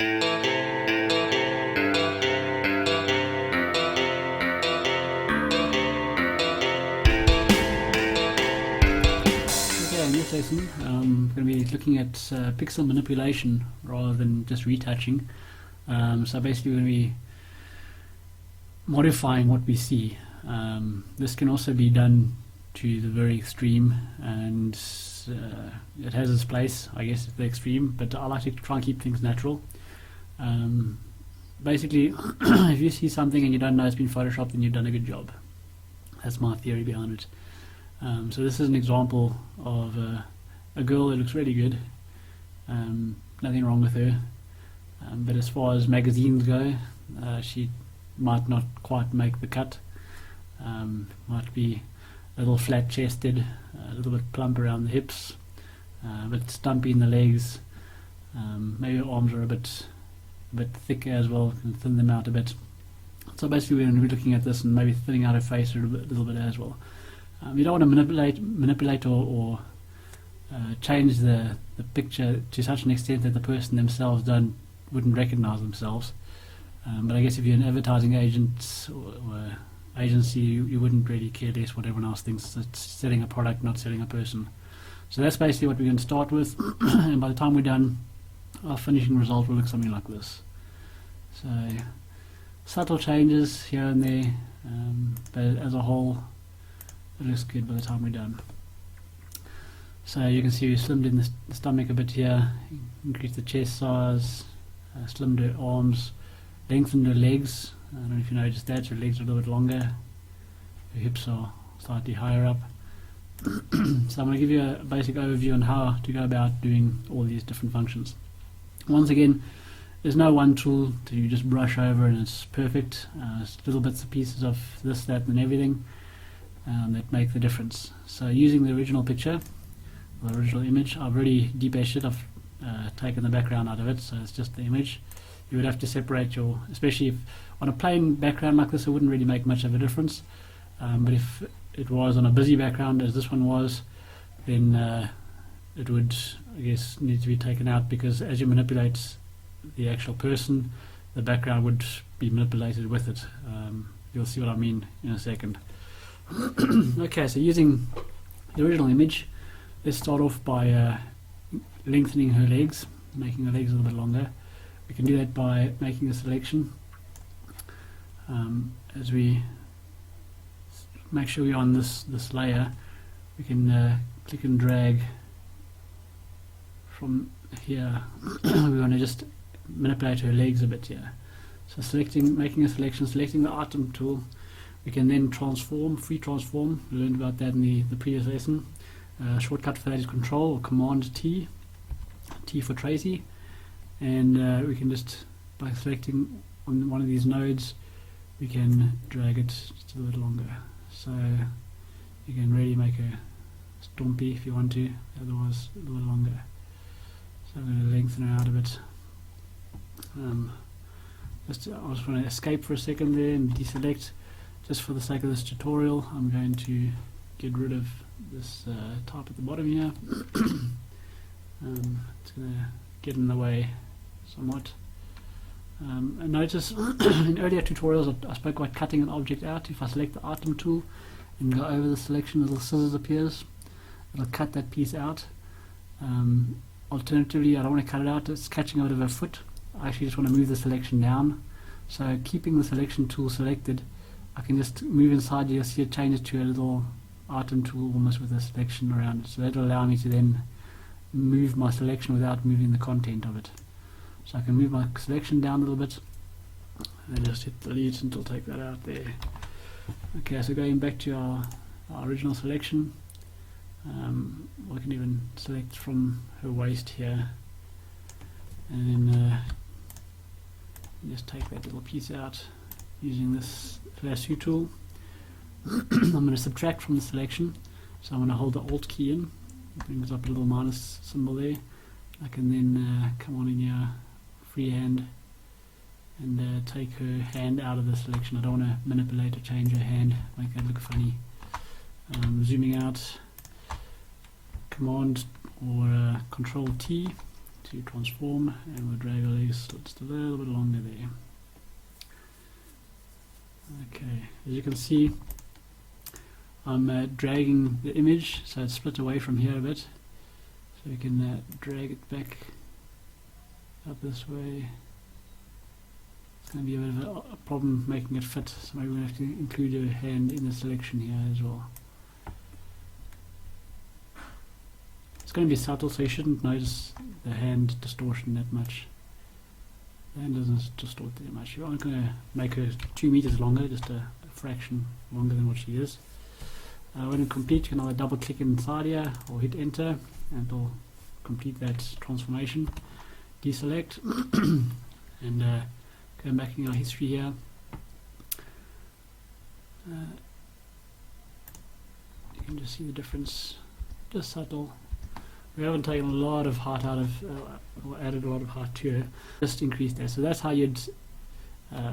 In this lesson, I'm going to be looking at pixel manipulation rather than just retouching. So basically we're going to be modifying what we see. This can also be done to the very extreme, and it has its place, I guess, at the extreme, but I like to try and keep things natural. Basically, if you see something and you don't know it's been photoshopped, then you've done a good job. That's my theory behind it. So this is an example of a girl that looks really good. Nothing wrong with her, but as far as magazines go, she might not quite make the cut. Might be a little flat chested, a little bit plump around the hips, a bit stumpy in the legs. Maybe her arms are a bit thicker as well, can thin them out a bit. So basically we're going to be looking at this and maybe thinning out her face a little bit as well. You don't want to manipulate or change the picture to such an extent that the person themselves wouldn't recognize themselves. But I guess if you're an advertising agent or agency, you wouldn't really care less what everyone else thinks. It's selling a product, not selling a person. So that's basically what we're going to start with. And by the time we're done, our finishing result will look something like this. So subtle changes here and there, but as a whole, it looks good by the time we're done. So you can see we slimmed in the stomach a bit here, increased the chest size, slimmed her arms, lengthened her legs. I don't know if you noticed that, her legs are a little bit longer, her hips are slightly higher up. So I'm going to give you a basic overview on how to go about doing all these different functions. Once again, there's no one tool to just brush over and it's perfect. It's little bits and pieces of this, that and everything that make the difference. So using the original picture, the original image, I've already de-bashed it. I've taken the background out of it, so it's just the image. You would have to separate especially if on a plain background like this, it wouldn't really make much of a difference. But if it was on a busy background, as this one was, then it would, I guess, need to be taken out, because as you manipulate the actual person, the background would be manipulated with it. You'll see what I mean in a second. Okay, so using the original image, let's start off by lengthening her legs, making her legs a little bit longer. We can do that by making a selection. As we make sure we're on this layer, we can click and drag from here. We want to just manipulate her legs a bit here. So making a selection, selecting the item tool, we can then transform, free transform. We learned about that in the previous lesson. Shortcut for that is Control or Command T, T for Tracy, and we can just, by selecting on one of these nodes, we can drag it just a little bit longer. So you can really make a stompy if you want to, otherwise a little bit longer. So I'm going to lengthen her out a bit. I just want to escape for a second there and deselect. Just for the sake of this tutorial, I'm going to get rid of this type at the bottom here. It's going to get in the way somewhat. And notice in earlier tutorials I spoke about cutting an object out. If I select the item tool and go over the selection, a little scissors appears. It'll cut that piece out. Alternatively, I don't want to cut it out, it's catching a bit of a foot. I actually just want to move the selection down. So keeping the selection tool selected, I can just move inside. You'll see it changes to a little item tool almost with a selection around it. So that will allow me to then move my selection without moving the content of it. So I can move my selection down a little bit and just hit delete and it'll take that out there. Okay, so going back to our original selection, we can even select from her waist here and then just take that little piece out using this lasso tool. I'm going to subtract from the selection, so I'm going to hold the Alt key in, brings up a little minus symbol there. I can then come on in here, freehand, and take her hand out of the selection. I don't want to manipulate or change her hand, make that look funny. Zooming out, Command or Control T to transform, and we'll drag our legs a little bit longer there. Okay, as you can see, I'm dragging the image so it's split away from here a bit, so you can drag it back up this way. It's going to be a bit of a problem making it fit, so maybe we have to include your hand in the selection here as well. It's going to be subtle, so you shouldn't notice the hand distortion that much. The hand doesn't distort that much. You aren't going to make her 2 meters longer, just a fraction longer than what she is. When you complete, you can either double click inside here or hit enter and it'll complete that transformation. Deselect and go back in our history here. You can just see the difference, just subtle. We haven't taken a lot of height out of, or added a lot of height to her, just increased that. So that's how you'd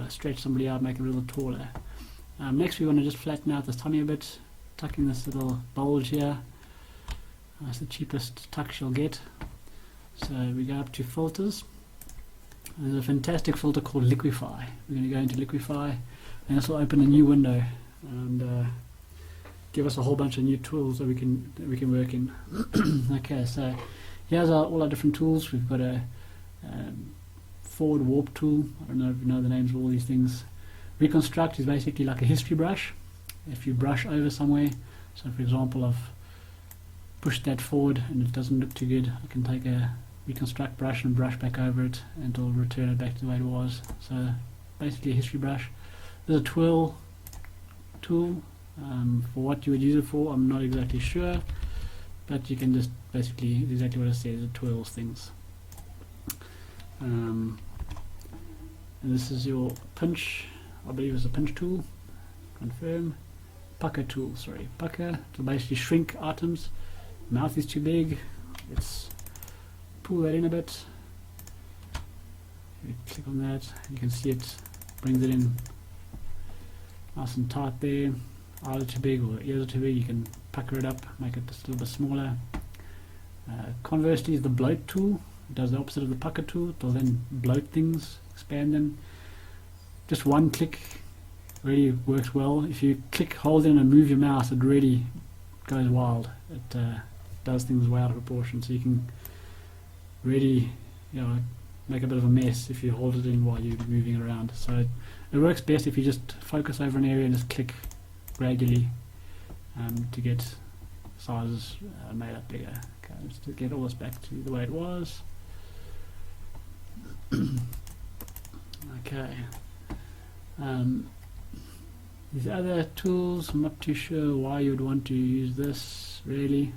stretch somebody out, make it a little taller. Next we want to just flatten out this tummy a bit, tuck in this little bulge here. That's the cheapest tuck she'll get. So we go up to filters. There's a fantastic filter called Liquify. We're going to go into Liquify and this will open a new window and give us a whole bunch of new tools that we can work in. Okay, so here's all our different tools. We've got a forward warp tool. I don't know if you know the names of all these things. Reconstruct is basically like a history brush. If you brush over somewhere, so for example I've pushed that forward and it doesn't look too good, I can take a reconstruct brush and brush back over it and it'll return it back to the way it was. So basically a history brush. There's a twirl tool. For what you would use it for, I'm not exactly sure, but you can just basically, exactly what it says, it twirls things. And this is your pinch, I believe it's a pinch tool, confirm. Pucker tool, sorry, pucker, to basically shrink items. Mouth is too big, let's pull that in a bit. You click on that, you can see it brings it in nice and tight there. Eyes are too big or ears are too big, you can pucker it up, make it just a little bit smaller. Conversely is the bloat tool. It does the opposite of the pucker tool. It will then bloat things, expand them. Just one click really works well. If you click, hold in and move your mouse, it really goes wild. It does things way out of proportion, so you can really, make a bit of a mess if you hold it in while you're moving around. So it works best if you just focus over an area and just click gradually to get sizes made up bigger. Okay, let's just get all this back to the way it was. Okay. These other tools, I'm not too sure why you'd want to use this really.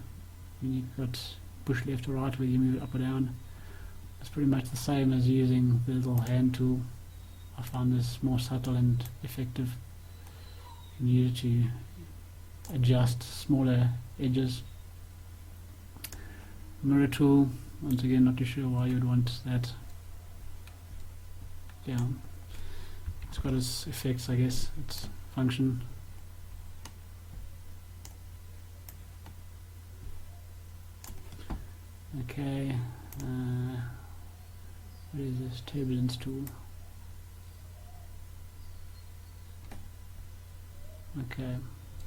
When you've got push left or right where you move it up or down. It's pretty much the same as using the little hand tool. I find this more subtle and effective. You can use it to adjust smaller edges. Mirror tool, once again not too sure why you'd want that. Yeah, it's got its effects, I guess, its function. Okay, what is this? Turbulence tool. Okay,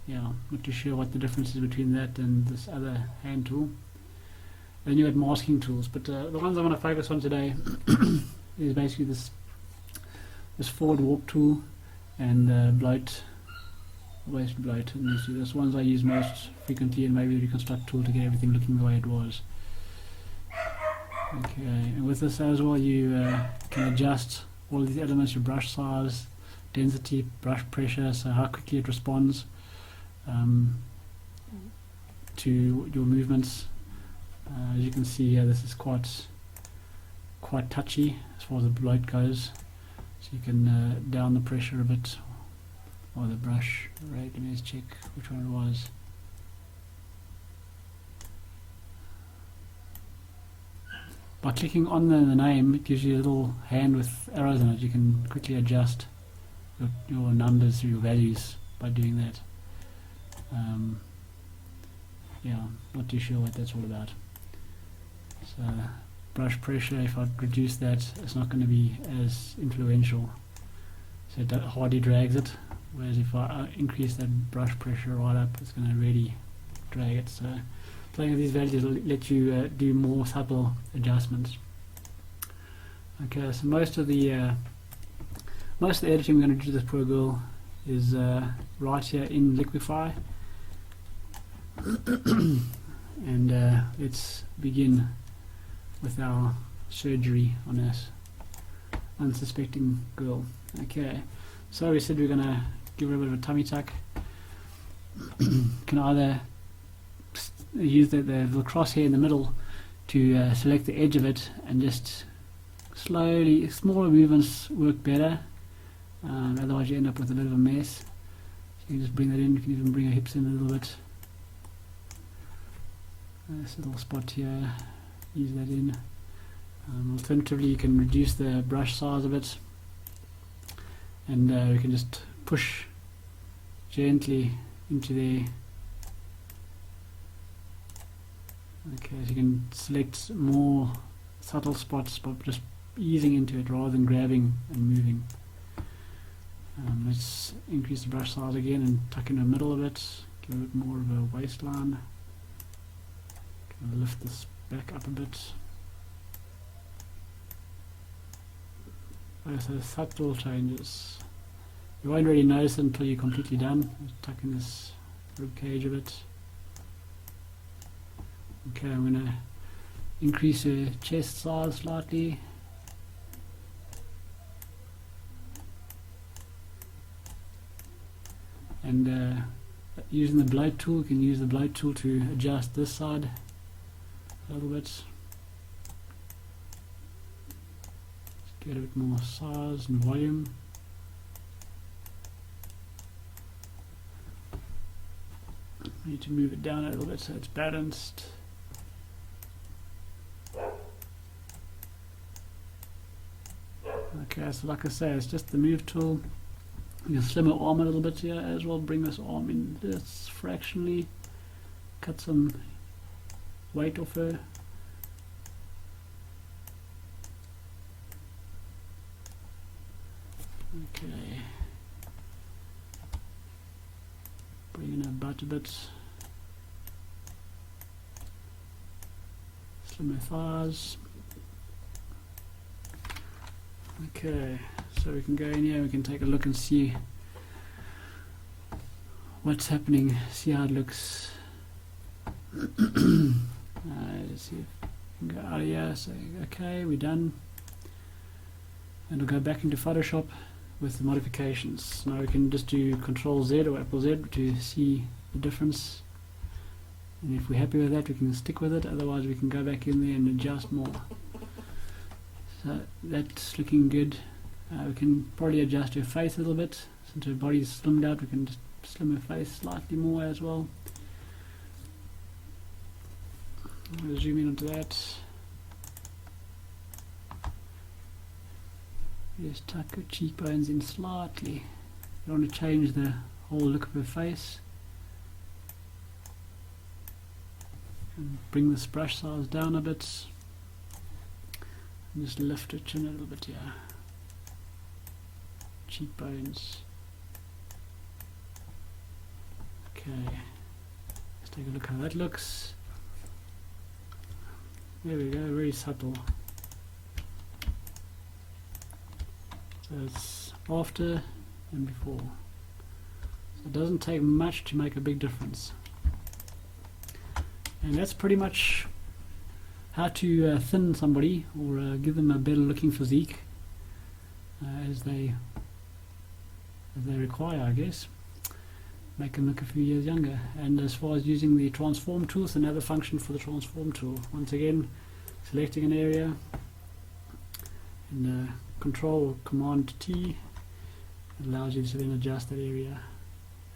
yeah, not too sure what the difference is between that and this other hand tool. Then you had masking tools, but the ones I want to focus on today is basically this forward warp tool and bloat, waste bloat. And these ones I use most frequently, and maybe the reconstruct tool to get everything looking the way it was. Okay, and with this as well, you can adjust all these elements: your brush size, density, brush pressure, so how quickly it responds to your movements. As you can see here, this is quite touchy as far as the bloat goes, so you can down the pressure a bit, or the brush rate. Let me just check which one it was. By clicking on the name, it gives you a little hand with arrows in it. You can quickly adjust your numbers, your values by doing that. Yeah, not too sure what that's all about. So brush pressure, if I reduce that, it's not going to be as influential. So it hardly drags it. Whereas if I increase that brush pressure right up, it's going to really drag it. So playing with these values will let you do more subtle adjustments. Okay, so most of the editing we're going to do to this poor girl is right here in Liquify. And let's begin with our surgery on this unsuspecting girl. Okay, so we said we're going to give her a bit of a tummy tuck. Can either use the crosshair in the middle to select the edge of it, and just slowly, smaller movements work better, otherwise you end up with a bit of a mess. So you can just bring that in. You can even bring her hips in a little bit. This little spot here, use that in. Alternatively, you can reduce the brush size a bit, and we can just push gently into there. Okay, so you can select more subtle spots, but just easing into it rather than grabbing and moving. Let's increase the brush size again and tuck in the middle a bit, give a bit more of a waistline. Lift this back up a bit. So subtle changes. You won't really notice it until you're completely done. Just tuck in this rib cage a bit. Okay, I'm going to increase her chest size slightly. And using the Bloat Tool, you can use the Bloat Tool to adjust this side a little bit. Just get a bit more size and volume. I need to move it down a little bit so it's balanced. Okay, so like I say, it's just the move tool. You can slim her arm a little bit here as well, bring this arm in just fractionally, cut some weight off her. Okay, bring in her butt a bit, slim her thighs. Okay, so we can go in here, we can take a look and see what's happening, see how it looks. Let's see if we can go out of here, say okay, we're done. And we'll go back into Photoshop with the modifications. Now we can just do Control Z or Apple Z to see the difference. And if we're happy with that, we can stick with it, otherwise we can go back in there and adjust more. So that's looking good. We can probably adjust her face a little bit. Since her body's slimmed out, we can just slim her face slightly more as well. We'll zoom in onto that. Just tuck her cheekbones in slightly. You want to change the whole look of her face. And bring this brush size down a bit. And just lift her chin a little bit here. Cheekbones. Okay. Let's take a look how that looks. There we go, very subtle. So it's after and before. So it doesn't take much to make a big difference. And that's pretty much how to thin somebody or give them a better looking physique as they require, I guess. Make them look a few years younger. And as far as using the transform tool, it's another function for the transform tool. Once again, selecting an area and Control or Command T allows you to then adjust that area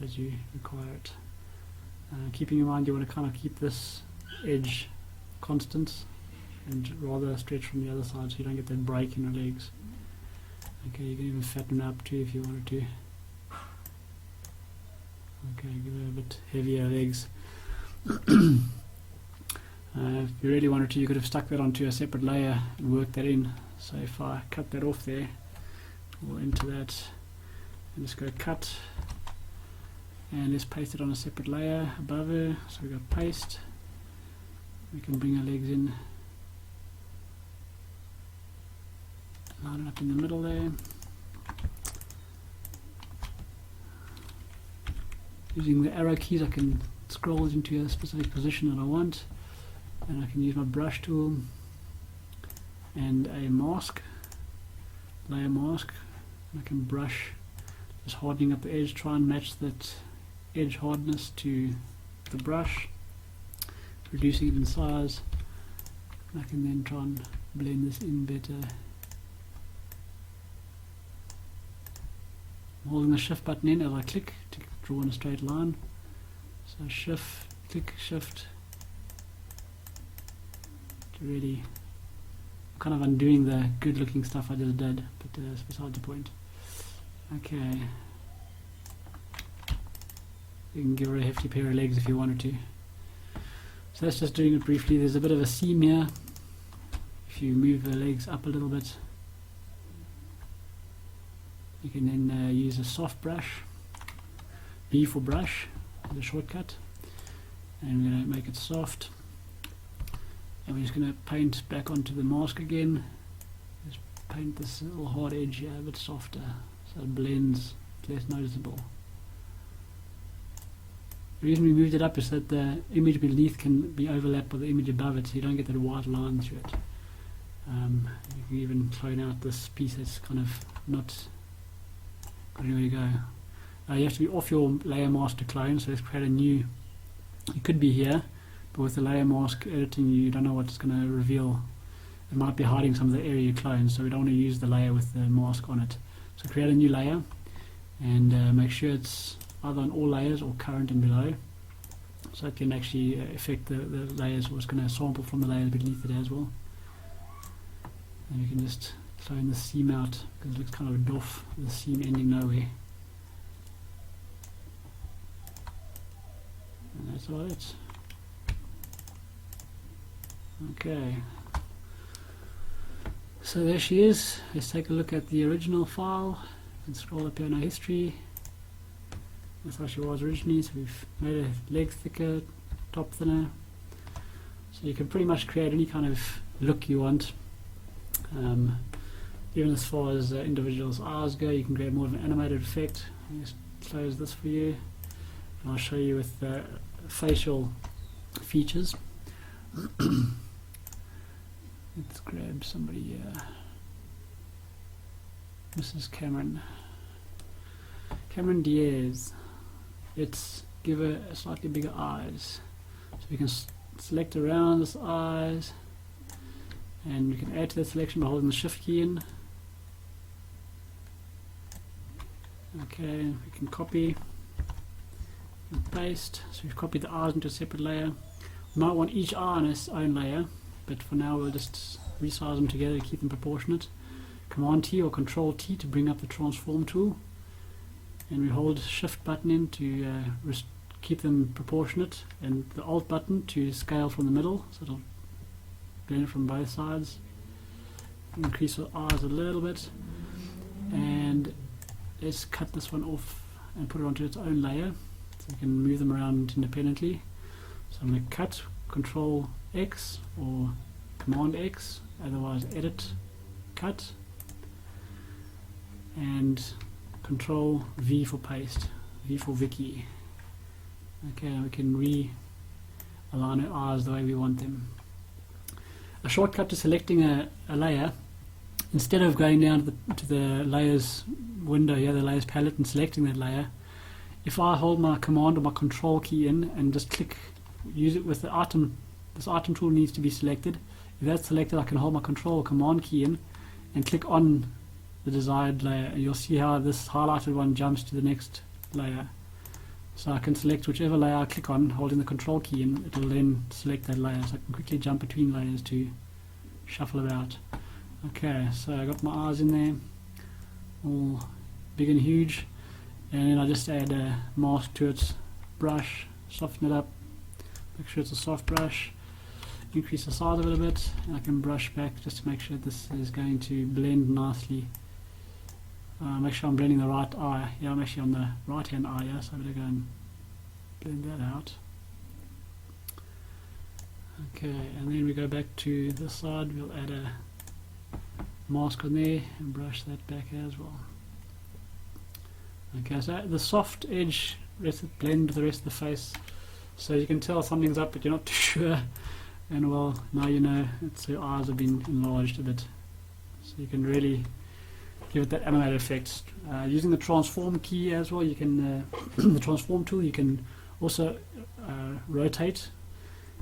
as you require it. Keeping in mind you want to kind of keep this edge constant and rather stretch from the other side so you don't get that break in your legs. Okay, you can even fatten up too if you wanted to. Okay, give her a bit heavier legs. If you really wanted to, you could have stuck that onto a separate layer and worked that in. So if I cut that off there, we'll enter that and just go cut, and let's paste it on a separate layer above her. So we've got paste. We can bring our legs in, line it up in the middle there. Using the arrow keys I can scroll it into a specific position that I want, and I can use my brush tool and a mask, layer mask, and I can brush, just hardening up the edge, try and match that edge hardness to the brush, reducing it in size, and I can then try and blend this in better. I'm holding the shift button in as I click to draw in a straight line. So shift, click, shift, to really kind of undoing the good looking stuff I just did, but it's beside the point. Okay, you can give her a hefty pair of legs if you wanted to. So that's just doing it briefly. There's a bit of a seam here. If you move the legs up a little bit, you can then use a soft brush, B for brush, the shortcut, and we're going to make it soft, and we're just going to paint back onto the mask again. Just paint this little hard edge here a bit softer so it blends, it's less noticeable. The reason we moved it up is that the image beneath can be overlapped with the image above it, so you don't get that white line through it. You can even clone out this piece that's kind of not got anywhere to go. You have to be off your layer mask to clone, so let's create a new. You could be here, but with the layer mask editing, you don't know what it's going to reveal. It might be hiding some of the area you cloned, so we don't want to use the layer with the mask on it. So create a new layer, and make sure it's either on all layers or current and below, so it can actually affect the layers, or it's going to sample from the layers beneath it as well. And you can just clone the seam out because it looks kind of doff, the seam ending nowhere. And that's about it. Okay, so there she is. Let's take a look at the original file and scroll up here in our history. That's how she was originally. So we've made her legs thicker, top thinner, so you can pretty much create any kind of look you want. Even as far as individuals' eyes go, you can create more of an animated effect. I'll just close this for you, and I'll show you with facial features. Let's grab somebody here. Mrs. Cameron Diaz. Let's give her a slightly bigger eyes. So we can select around this eyes, and we can add to that selection by holding the shift key in. Okay, we can copy and paste. So we've copied the eyes into a separate layer. We might want each eye on its own layer, but for now we'll just resize them together to keep them proportionate. Command T or Control T to bring up the transform tool, and we hold shift button in to keep them proportionate, and the alt button to scale from the middle, so it'll blend from both sides. Increase the eyes a little bit, and let's cut this one off and put it onto its own layer so we can move them around independently. So I'm going to cut, Control X or Command X, otherwise edit, cut, and Control V for paste, V for Vicky. Okay, we can realign our eyes the way we want them. A shortcut to selecting a layer, instead of going down to the layers window here, the layers palette, and selecting that layer, if I hold my command or my control key in and just click, use it with the item, this item tool needs to be selected. If that's selected, I can hold my control or command key in and click on the desired layer, and you'll see how this highlighted one jumps to the next layer. So I can select whichever layer I click on, holding the control key in, it will then select that layer, so I can quickly jump between layers to shuffle about. Okay, so I got my eyes in there, all big and huge, and then I just add a mask to it, brush, soften it up, make sure it's a soft brush. increase the size of it a bit, and I can brush back just to make sure this is going to blend nicely. Make sure I'm blending the right eye. Yeah, I'm actually on the right hand eye here, so I better go and blend that out. Okay, and then we go back to this side, we'll add a mask on there and brush that back as well. Okay, so the soft edge lets it blend with the rest of the face, so you can tell something's up but you're not too sure, and well, now you know it's her eyes have been enlarged a bit, so you can really give it that animated effect. Using the transform key as well, you can the transform tool, you can also rotate.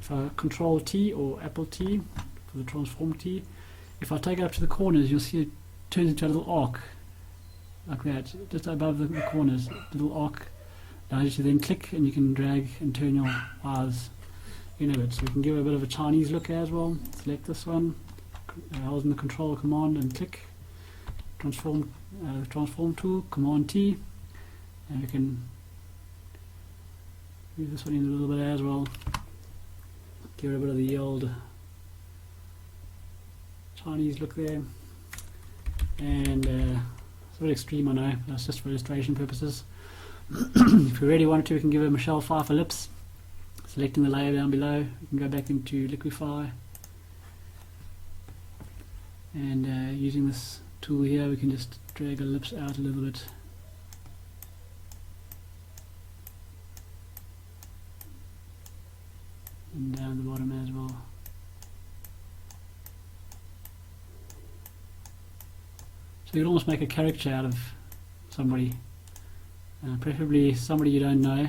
If I control T or Apple T for the transform T, if I take it up to the corners, you'll see it turns into a little arc like that, just above the corners, little arc. Allows you to then click and you can drag and turn your eyes in a bit, so you can give it a bit of a Chinese look as well. Select this one, holding the control command and click, transform tool, command T, and we can move this one in a little bit as well. Give it a bit of the old Chinese look there, and it's a bit extreme, I know, but that's just for illustration purposes. If we really wanted to, we can give a Michelle Pfeiffer lips. Selecting the layer down below, we can go back into Liquify, and using this tool here, we can just drag her lips out a little bit. And down the bottom as well. So you can almost make a caricature out of somebody, preferably somebody you don't know,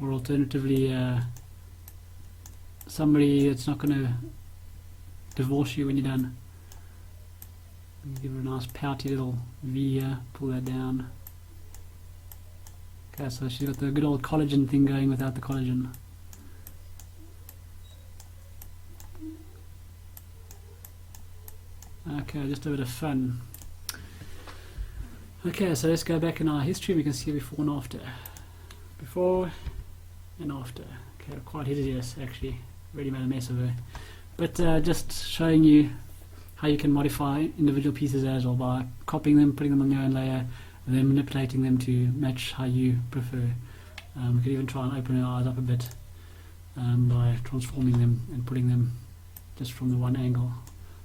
or alternatively somebody that's not going to divorce you when you're done. Give her a nice pouty little V here, pull that down. Okay, so she's got the good old collagen thing going without the collagen. Okay, just a bit of fun. Okay, so let's go back in our history. We can see before and after. Before and after. Okay, quite hideous actually. Really made a mess of her. But just showing you how you can modify individual pieces as well by copying them, putting them on your own layer, and then manipulating them to match how you prefer. We could even try and open her eyes up a bit by transforming them and putting them just from the one angle.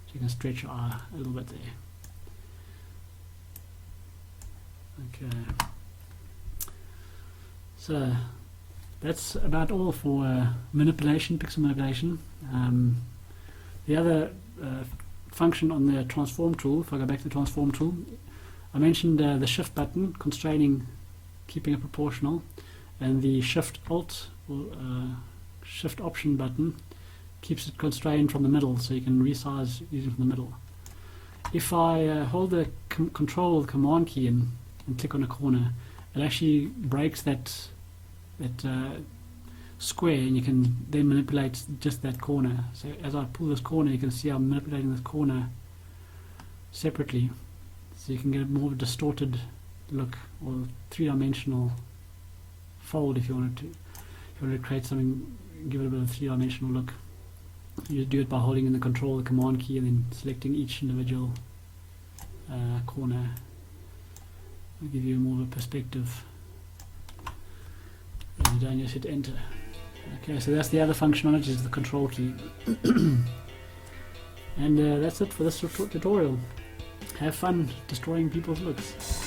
So you can stretch your eye a little bit there. Okay. So that's about all for manipulation, pixel manipulation. The other function on the transform tool, if I go back to the transform tool, I mentioned the shift button, constraining, keeping it proportional, and the shift alt or shift option button keeps it constrained from the middle, so you can resize using from the middle. If I hold the control command key and click on a corner, it actually breaks that square, and you can then manipulate just that corner. So as I pull this corner, you can see I'm manipulating this corner separately, so you can get more of a distorted look, or three-dimensional fold if you wanted to. If you wanted to create something, give it a bit of a three-dimensional look. You do it by holding in the control, the command key, and then selecting each individual corner. It'll give you more of a perspective. And you don't just hit enter. Okay, so that's the other function on it, is the control key. And that's it for this tutorial. Have fun destroying people's looks.